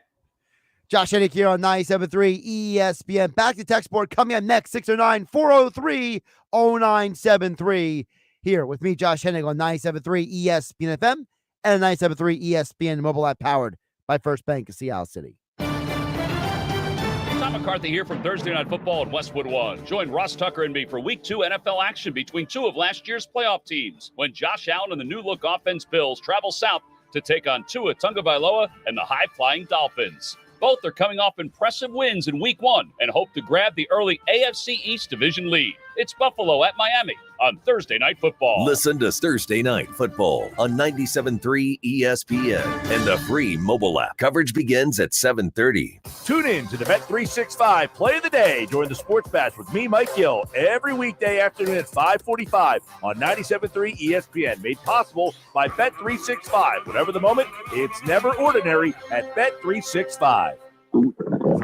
Josh Hennig here on 97.3 ESPN. Back to text board coming up next, 609-403-0973. Here with me, Josh Hennig on 97.3 ESPN FM and 97.3 ESPN mobile app powered by First Bank of Seattle City. Tom McCarthy here from Thursday Night Football at Westwood One. Join Ross Tucker and me for Week 2 NFL action between two of last year's playoff teams when Josh Allen and the new-look offense Bills travel south to take on Tua Tagovailoa and the high-flying Dolphins. Both are coming off impressive wins in Week 1 and hope to grab the early AFC East division lead. It's Buffalo at Miami on Thursday Night Football. Listen to Thursday Night Football on 97.3 ESPN and the free mobile app. Coverage begins at 7:30. Tune in to the Bet365 Play of the Day during the Sports Bash with me, Mike Gill, every weekday afternoon at 5:45 on 97.3 ESPN. Made possible by Bet365. Whatever the moment, it's never ordinary at Bet365.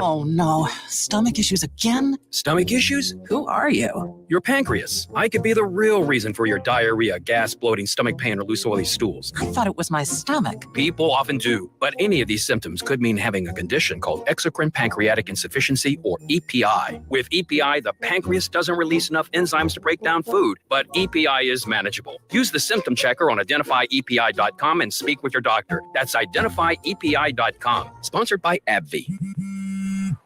Oh no, stomach issues again? Stomach issues? Who are you? Your pancreas. I could be the real reason for your diarrhea, gas, bloating, stomach pain, or loose oily stools. I thought it was my stomach. People often do, but any of these symptoms could mean having a condition called exocrine pancreatic insufficiency, or EPI. With EPI, the pancreas doesn't release enough enzymes to break down food, but EPI is manageable. Use the symptom checker on identifyepi.com and speak with your doctor. That's identifyepi.com. Sponsored by AbbVie.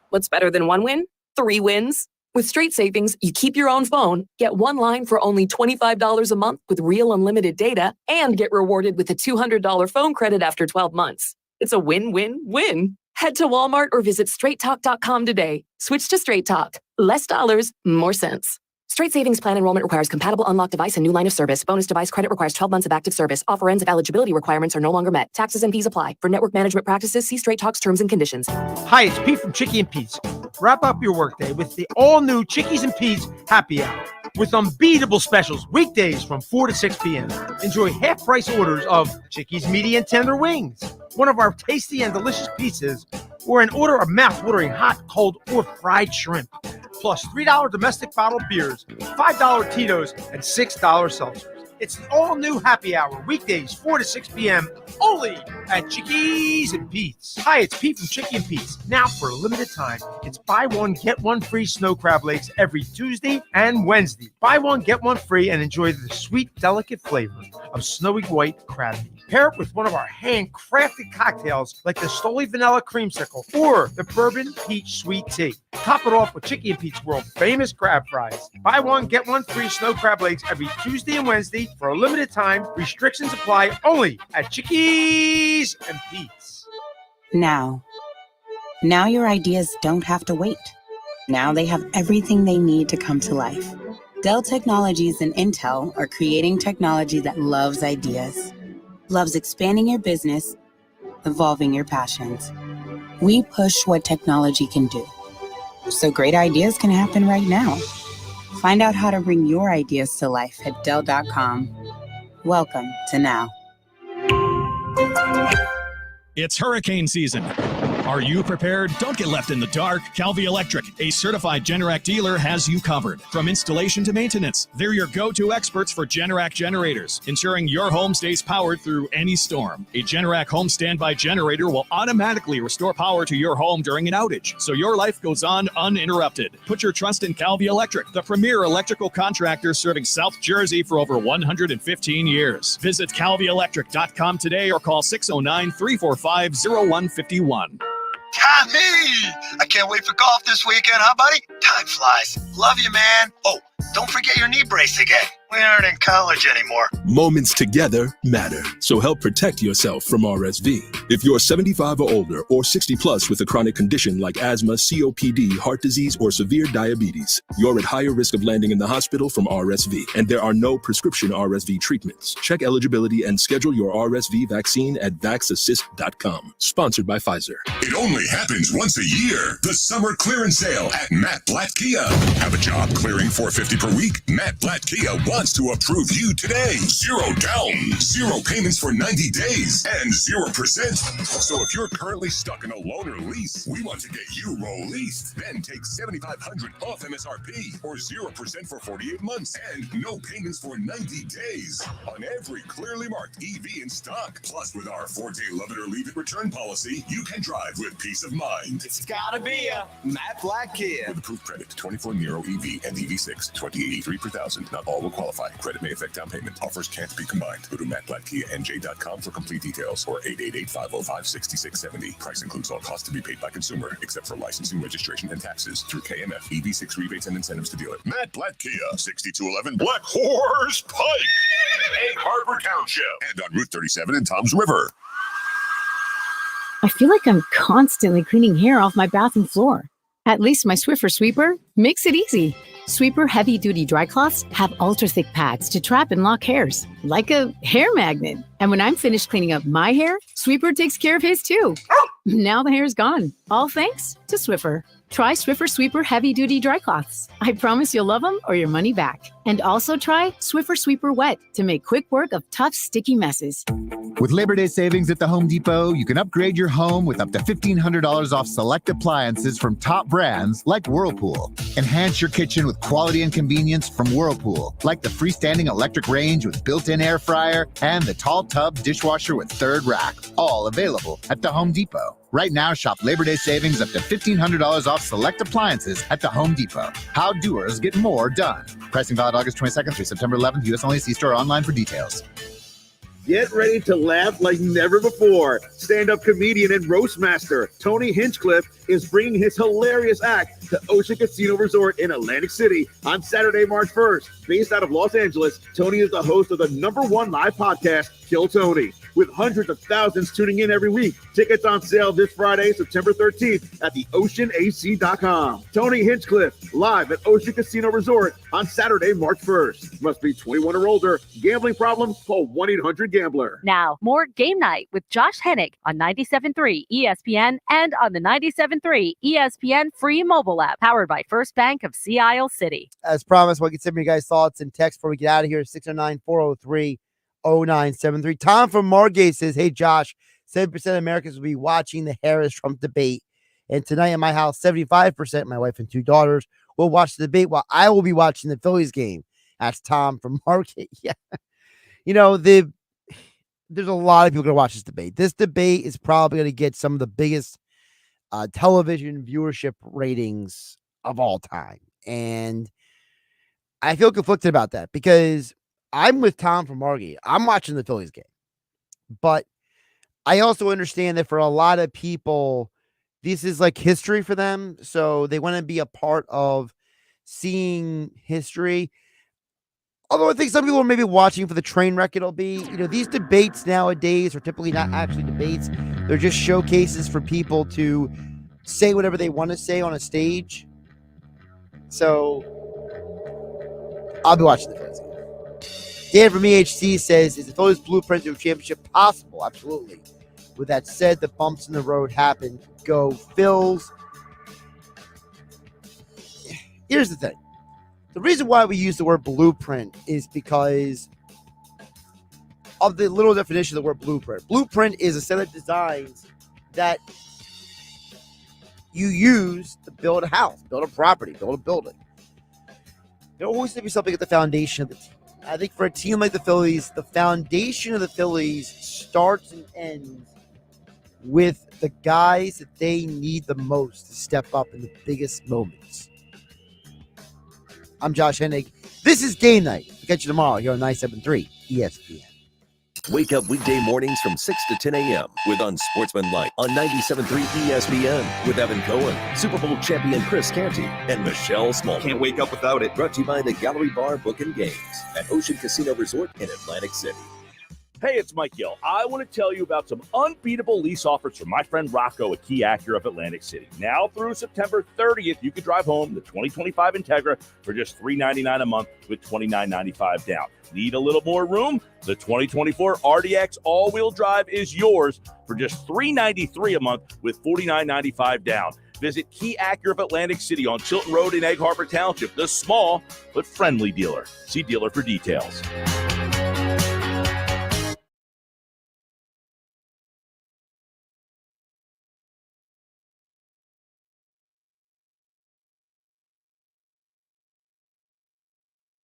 What's better than one win? 3 wins. With Straight Savings, you keep your own phone, get one line for only $25 a month with real unlimited data, and get rewarded with a $200 phone credit after 12 months. It's a win-win-win. Head to Walmart or visit straighttalk.com today. Switch to Straight Talk. Less dollars, more sense. Straight Savings Plan enrollment requires compatible unlocked device and new line of service. Bonus device credit requires 12 months of active service. Offer ends if eligibility requirements are no longer met. Taxes and fees apply. For network management practices, see Straight Talk's terms and conditions. Hi, it's Pete from Chicky and Pete's. Wrap up your workday with the all-new Chickies and Pete's Happy Hour with unbeatable specials weekdays from 4 to 6 p.m. Enjoy half-price orders of Chickies meaty and tender wings, one of our tasty and delicious pizzas, or an order of mouth-watering hot, cold, or fried shrimp. plus $3 domestic bottled beers, $5 Tito's, and $6 seltzers. It's the all-new happy hour, weekdays 4 to 6 p.m., only at Chickies and Pete's. Hi, it's Pete from Chicky and Pete's. Now, for a limited time, it's buy one, get one free snow crab legs every Tuesday and Wednesday. Buy one, get one free, and enjoy the sweet, delicate flavor of snowy white crab meat. Pair it with one of our handcrafted cocktails like the Stoli Vanilla Creamsicle or the Bourbon Peach Sweet Tea. Top it off with Chicky and Pete's world famous crab fries. Buy one, get one free snow crab legs every Tuesday and Wednesday for a limited time. Restrictions apply only at Chickies and Pete's. Now your ideas don't have to wait. Now they have everything they need to come to life. Dell Technologies and Intel are creating technology that loves ideas, loves expanding your business, evolving your passions. We push what technology can do, so great ideas can happen right now. Find out how to bring your ideas to life at Dell.com. Welcome to now. It's hurricane season. Are you prepared? Don't get left in the dark. Calvi Electric, a certified Generac dealer, has you covered. From installation to maintenance, they're your go-to experts for Generac generators, ensuring your home stays powered through any storm. A Generac home standby generator will automatically restore power to your home during an outage, so your life goes on uninterrupted. Put your trust in Calvi Electric, the premier electrical contractor serving South Jersey for over 115 years. Visit calvielectric.com today or call 609-345-0151. Tommy! I can't wait for golf this weekend, huh, buddy? Time flies. Love you, man. Oh, don't forget your knee brace again. We aren't in college anymore. Moments together matter, so help protect yourself from RSV. If you're 75 or older or 60 plus with a chronic condition like asthma, COPD, heart disease, or severe diabetes, you're at higher risk of landing in the hospital from RSV, and there are no prescription RSV treatments. Check eligibility and schedule your RSV vaccine at vaxassist.com. Sponsored by Pfizer. It only happens once a year. The summer clearance sale at Matt Blatt Kia. Have a job clearing $450 per week? Matt Blatt Kia wants to approve you today. 0 down, 0 payments for 90 days, and 0%. So if you're currently stuck in a loan or lease, we want to get you released. Then take $7,500 off MSRP or 0% for 48 months and no payments for 90 days on every clearly marked EV in stock. Plus, with our 4-day love it or leave it return policy, you can drive with peace of mind. It's gotta be a Matt Blatt Kia. With approved credit, 24 Nero EV and EV6, 2083 per thousand. Not all will qualify. Credit may affect down payment. Offers can't be combined. Go to mattblattkianj.com for complete details or 888-505-6670. Price includes all costs to be paid by consumer, except for licensing, registration, and taxes through KMF. EV6 rebates and incentives to dealer. Matt Blatt Kia, 6211 Black Horse Pike, Egg Harbor Township, and on Route 37 in Toms River. I feel like I'm constantly cleaning hair off my bathroom floor. At least my Swiffer sweeper makes it easy. Sweeper heavy-duty dry cloths have ultra-thick pads to trap and lock hairs, like a hair magnet. And when I'm finished cleaning up my hair, Sweeper takes care of his too. Now the hair's gone, all thanks to Swiffer. Try Swiffer Sweeper heavy-duty dry cloths. I promise you'll love them or your money back. And also try Swiffer Sweeper Wet to make quick work of tough, sticky messes. With Labor Day savings at the Home Depot, you can upgrade your home with up to $1,500 off select appliances from top brands like Whirlpool. Enhance your kitchen with quality and convenience from Whirlpool, like the freestanding electric range with built-in air fryer and the tall tub dishwasher with third rack, all available at the Home Depot. Right now, shop Labor Day savings up to $1,500 off select appliances at the Home Depot. How doers get more done. Pricing valid August 22nd through September 11th. U.S. only. See store or online for details. Get ready to laugh like never before. Stand-up comedian and roast master Tony Hinchcliffe is bringing his hilarious act to Ocean Casino Resort in Atlantic City on Saturday, March 1st. Based out of Los Angeles, Tony is the host of the #1 live podcast, Kill Tony, with hundreds of thousands tuning in every week. Tickets on sale this Friday, September 13th at theoceanac.com. Tony Hinchcliffe, live at Ocean Casino Resort on Saturday, March 1st. Must be 21 or older. Gambling problem? Call 1-800-GAMBLER. Now, more Game Night with Josh Hennig on 97.3 ESPN and on the 97.3 ESPN free mobile app, powered by First Bank of Sea Isle City. As promised, we'll get some of you guys' thoughts and text before we get out of here. 609-403-0973. Tom from Margate says, hey, Josh, 7% of Americans will be watching the Harris-Trump debate. And tonight in my house, 75%, my wife and 2 daughters, will watch the debate while I will be watching the Phillies game. That's Tom from Market. Yeah. There's a lot of people going to watch this debate. This debate is probably going to get some of the biggest television viewership ratings of all time. And I feel conflicted about that because I'm with Tom from Margie. I'm watching the Phillies game. But I also understand that for a lot of people, this is like history for them. So they want to be a part of seeing history. Although I think some people are maybe watching for the train wreck it'll be. These debates nowadays are typically not actually debates. They're just showcases for people to say whatever they want to say on a stage. So I'll be watching the Phillies game. Dan from EHC says, is the Phillies blueprint to a championship possible? Absolutely. With that said, the bumps in the road happen. Go Phils. Here's the thing. The reason why we use the word blueprint is because of the little definition of the word blueprint. Blueprint is a set of designs that you use to build a house, build a property, build a building. There always has to be something at the foundation of the team. I think for a team like the Phillies, the foundation of the Phillies starts and ends with the guys that they need the most to step up in the biggest moments. I'm Josh Hennig. This is Game Night. We'll catch you tomorrow here on 97.3 ESPN. Wake up weekday mornings from 6 to 10 a.m. with Unsportsmanlike on 97.3 ESPN with Evan Cohen, Super Bowl champion Chris Canty, and Michelle Small. Can't wake up without it. Brought to you by the Gallery Bar Book and Games at Ocean Casino Resort in Atlantic City. Hey, it's Mike Gill. I want to tell you about some unbeatable lease offers from my friend Rocco at Key Acura of Atlantic City. Now through September 30th, you can drive home the 2025 Integra for just $399 a month with $29.95 down. Need a little more room? The 2024 RDX all-wheel drive is yours for just $393 a month with $49.95 down. Visit Key Acura of Atlantic City on Tilton Road in Egg Harbor Township, the small but friendly dealer. See dealer for details.